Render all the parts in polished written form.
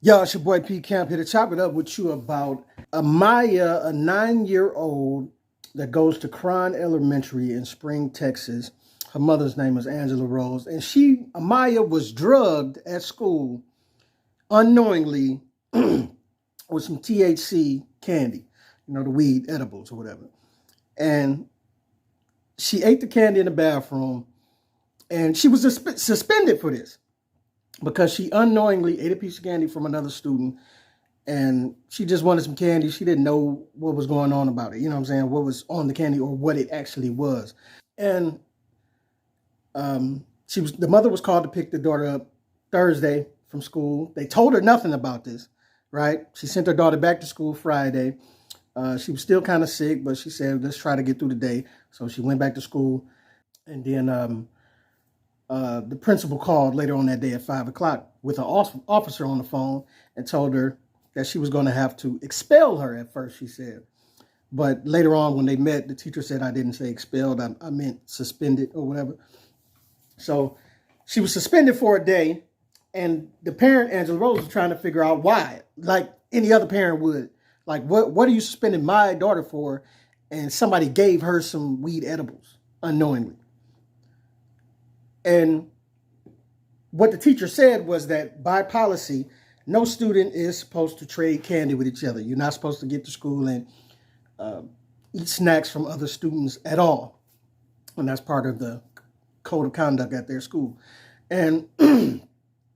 Yo, it's your boy P Camp here to chop it up with you about Amiya, a 9-year-old that goes to Krahn Elementary in Spring, Texas. Her mother's name is Angela Rose. And Amiya was drugged at school unknowingly with some THC candy, the weed edibles or whatever. And she ate the candy in the bathroom, and she was suspended for this, because she unknowingly ate a piece of candy from another student, and she just wanted some candy. She didn't know what was going on about it. You know what I'm saying? What was on the candy or what it actually was. And the mother was called to pick the daughter up Thursday from school. They told her nothing about this, right? She sent her daughter back to school Friday. She was still kind of sick, but she said, let's try to get through the day. So she went back to school. And then the principal called later on that day at 5 o'clock with an officer on the phone and told her that she was going to have to expel her at first, she said. But later on when they met, the teacher said, I didn't say expelled, I meant suspended or whatever. So she was suspended for a day, and the parent, Angela Rose, was trying to figure out why, like any other parent would. Like, what are you suspending my daughter for? And somebody gave her some weed edibles unknowingly. And what the teacher said was that by policy, no student is supposed to trade candy with each other. You're not supposed to get to school and eat snacks from other students at all. And that's part of the code of conduct at their school, and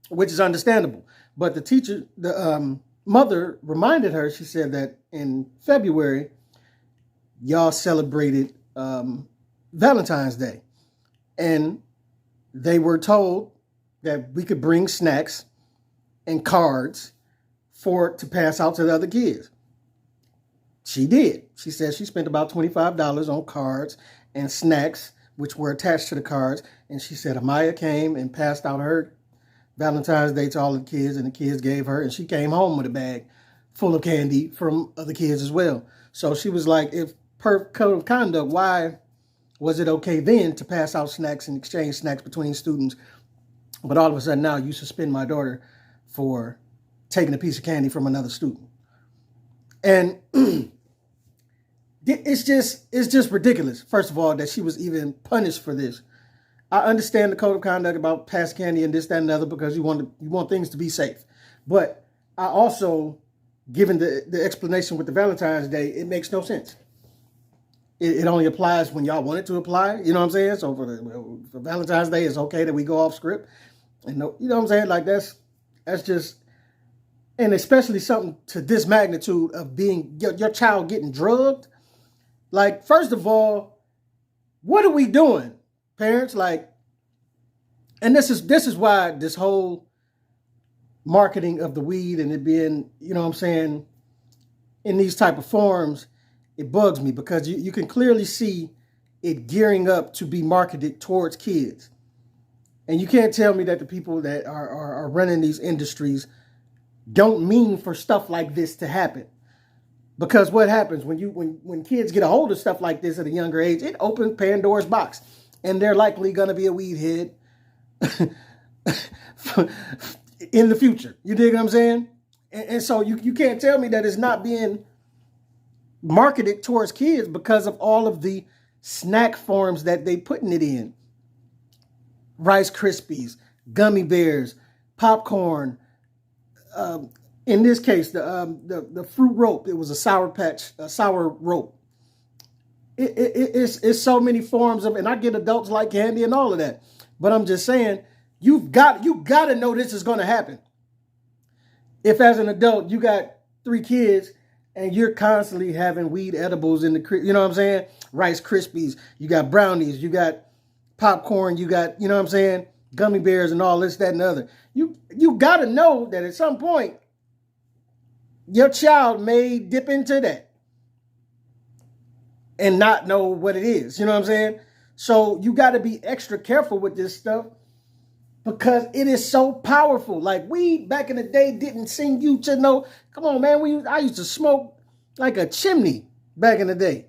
which is understandable. But the mother reminded her, she said that in February, y'all celebrated Valentine's Day. And they were told that we could bring snacks and cards to pass out to the other kids. She did. She said she spent about $25 on cards and snacks, which were attached to the cards. And she said Amiya came and passed out her Valentine's Day to all the kids, and the kids gave her, and she came home with a bag full of candy from other kids as well. So she was like, if per code of conduct, why was it okay then to pass out snacks and exchange snacks between students? But all of a sudden now you suspend my daughter for taking a piece of candy from another student. And it's just ridiculous, first of all, that she was even punished for this. I understand the code of conduct about passing candy and this, that, and the other, because you want things to be safe. But I also, given the explanation with the Valentine's Day, it makes no sense. It only applies when y'all want it to apply. You know what I'm saying? So for Valentine's Day, it's okay that we go off script. And you know what I'm saying? Like that's just, and especially something to this magnitude of being your child getting drugged. Like, first of all, what are we doing, parents? Like, and this is why this whole marketing of the weed and it being, you know what I'm saying, in these type of forms, it bugs me, because you can clearly see it gearing up to be marketed towards kids. And you can't tell me that the people that are running these industries don't mean for stuff like this to happen. Because what happens when kids get a hold of stuff like this at a younger age, it opens Pandora's box. And they're likely going to be a weed head in the future. You dig what I'm saying? And so you can't tell me that it's not being marketed towards kids because of all of the snack forms that they putting it in. Rice Krispies, gummy bears, popcorn. In this case, the fruit rope. It was a sour rope. It's so many forms of, and I get adults like candy and all of that. But I'm just saying, you got to know this is going to happen. If as an adult you got 3 kids and you're constantly having weed edibles in the, you know what I'm saying? Rice Krispies, you got brownies, you got popcorn, you got, you know what I'm saying, gummy bears and all this, that, and the other. You got to know that at some point your child may dip into that and not know what it is. You know what I'm saying? So you got to be extra careful with this stuff, because it is so powerful. Like, weed back in the day didn't sing you to know. Come on, man. I used to smoke like a chimney back in the day.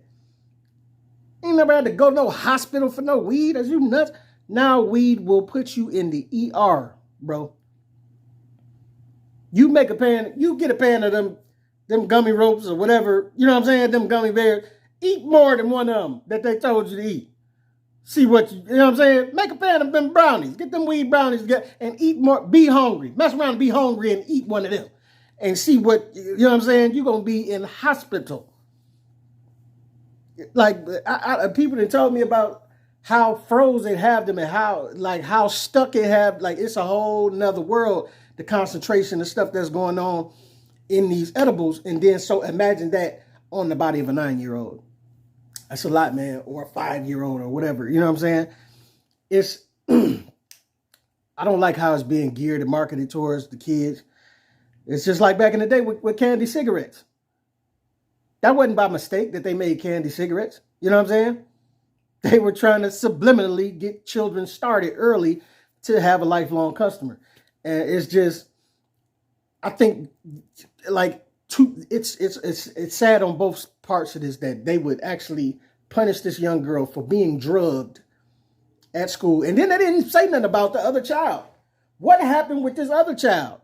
Ain't never had to go to no hospital for no weed. Are you nuts? Now weed will put you in the ER, bro. You make a pan, you get a pan of them gummy ropes or whatever, you know what I'm saying, them gummy bears. Eat more than one of them that they told you to eat. See what you know what I'm saying? Make a pan of them brownies. Get them weed brownies and eat more. Be hungry. Mess around and be hungry and eat one of them. And see what, you know what I'm saying? You're going to be in hospital. Like, people that told me about how froze it have them and how stuck it have. Like, it's a whole nother world, the concentration and stuff that's going on in these edibles. And then, so imagine that on the body of a 9-year-old. That's a lot, man. Or a 5-year-old or whatever. You know what I'm saying? It's, I don't like how it's being geared and marketed towards the kids. It's just like back in the day with candy cigarettes. That wasn't by mistake that they made candy cigarettes. You know what I'm saying? They were trying to subliminally get children started early to have a lifelong customer. And it's just, I think, like, it's sad on both parts of this that they would actually punish this young girl for being drugged at school. And then they didn't say nothing about the other child. What happened with this other child?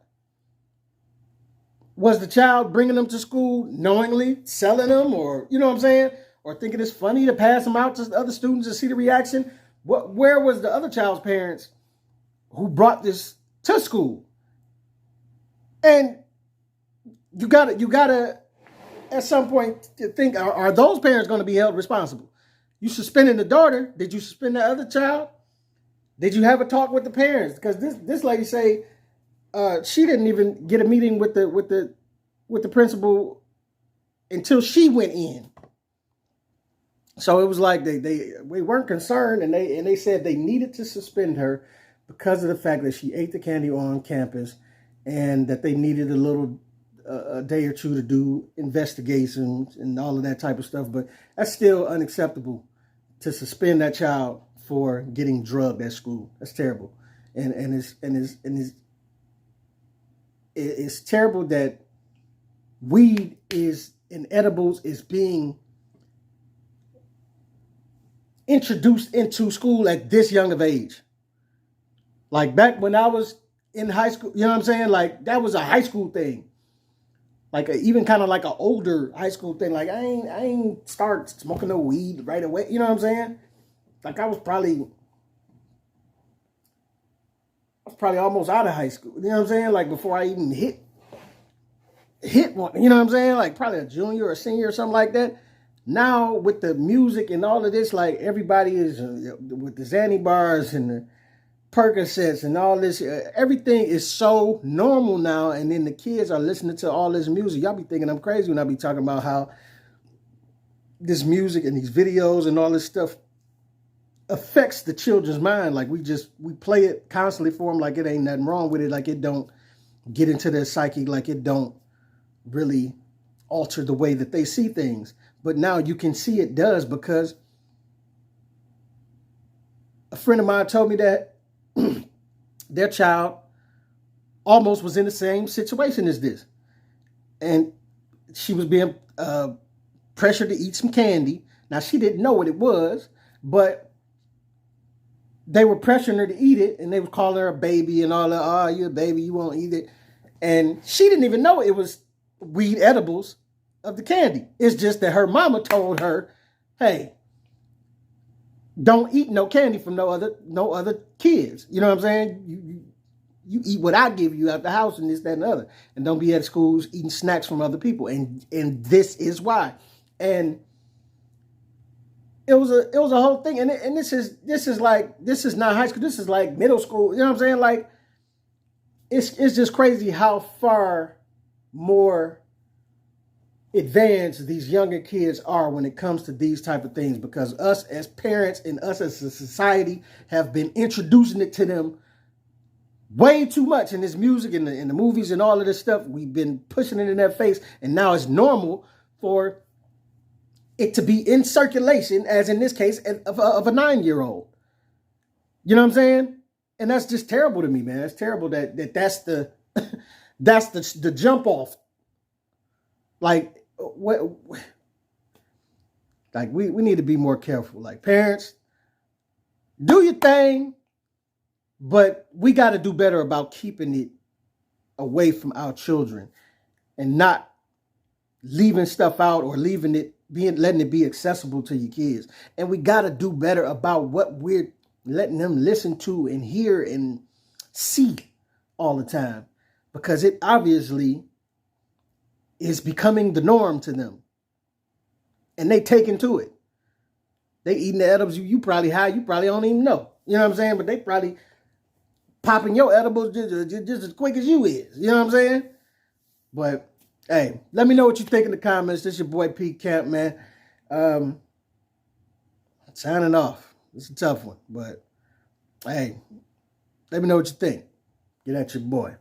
Was the child bringing them to school knowingly, selling them, or, you know what I'm saying? Or thinking it's funny to pass them out to the other students to see the reaction? Where was the other child's parents who brought this to school? And you gotta at some point think, are those parents going to be held responsible? You suspending the daughter. Did you suspend the other child? Did you have a talk with the parents? Because this lady say she didn't even get a meeting with the principal until she went in. So it was like we weren't concerned, and they said they needed to suspend her because of the fact that she ate the candy on campus, and that they needed a day or two to do investigations and all of that type of stuff. But that's still unacceptable to suspend that child for getting drugged at school. That's terrible, and it's terrible that weed and edibles is being introduced into school at this young of age. Like back when I was in high school, you know what I'm saying? Like that was a high school thing. Like even kind of like an older high school thing. Like I ain't start smoking no weed right away. You know what I'm saying? Like I was probably almost out of high school. You know what I'm saying? Like before I even hit one. You know what I'm saying? Like probably a junior or a senior or something like that. Now with the music and all of this, like everybody is with the Xanny bars and the Percocets and all this, everything is so normal now. And then the kids are listening to all this music. Y'all be thinking I'm crazy when I be talking about how this music and these videos and all this stuff affects the children's mind. Like we play it constantly for them, like it ain't nothing wrong with it, like it don't get into their psyche, like it don't really alter the way that they see things. But now you can see it does, because a friend of mine told me that their child almost was in the same situation as this. And she was being pressured to eat some candy. Now, she didn't know what it was, but they were pressuring her to eat it, and they would call her a baby and all that. Oh, you're a baby, you won't eat it. And she didn't even know it was weed edibles of the candy. It's just that her mama told her, hey, don't eat no candy from no other kids. You know what I'm saying? You eat what I give you out the house and this, that, and the other. And don't be at schools eating snacks from other people. And this is why. And it was a whole thing. And this is not high school. This is like middle school. You know what I'm saying? Like it's just crazy how far more advanced these younger kids are when it comes to these type of things, because us as parents and us as a society have been introducing it to them way too much in this music and in the movies and all of this stuff. We've been pushing it in their face, and now it's normal for it to be in circulation, as in this case of a 9-year-old. You know what I'm saying? And that's just terrible to me, man. It's terrible that's the that's the jump off. Like we need to be more careful. Like parents, do your thing, but we got to do better about keeping it away from our children and not leaving stuff out or letting it be accessible to your kids. And we got to do better about what we're letting them listen to and hear and see all the time, because it obviously is becoming the norm to them. And they take into it. They eating the edibles. You probably high. You probably don't even know. You know what I'm saying? But they probably popping your edibles just as quick as you is. You know what I'm saying? But, hey, let me know what you think in the comments. This is your boy Pete Camp, man. Signing off. It's a tough one. But, hey, let me know what you think. Get at your boy.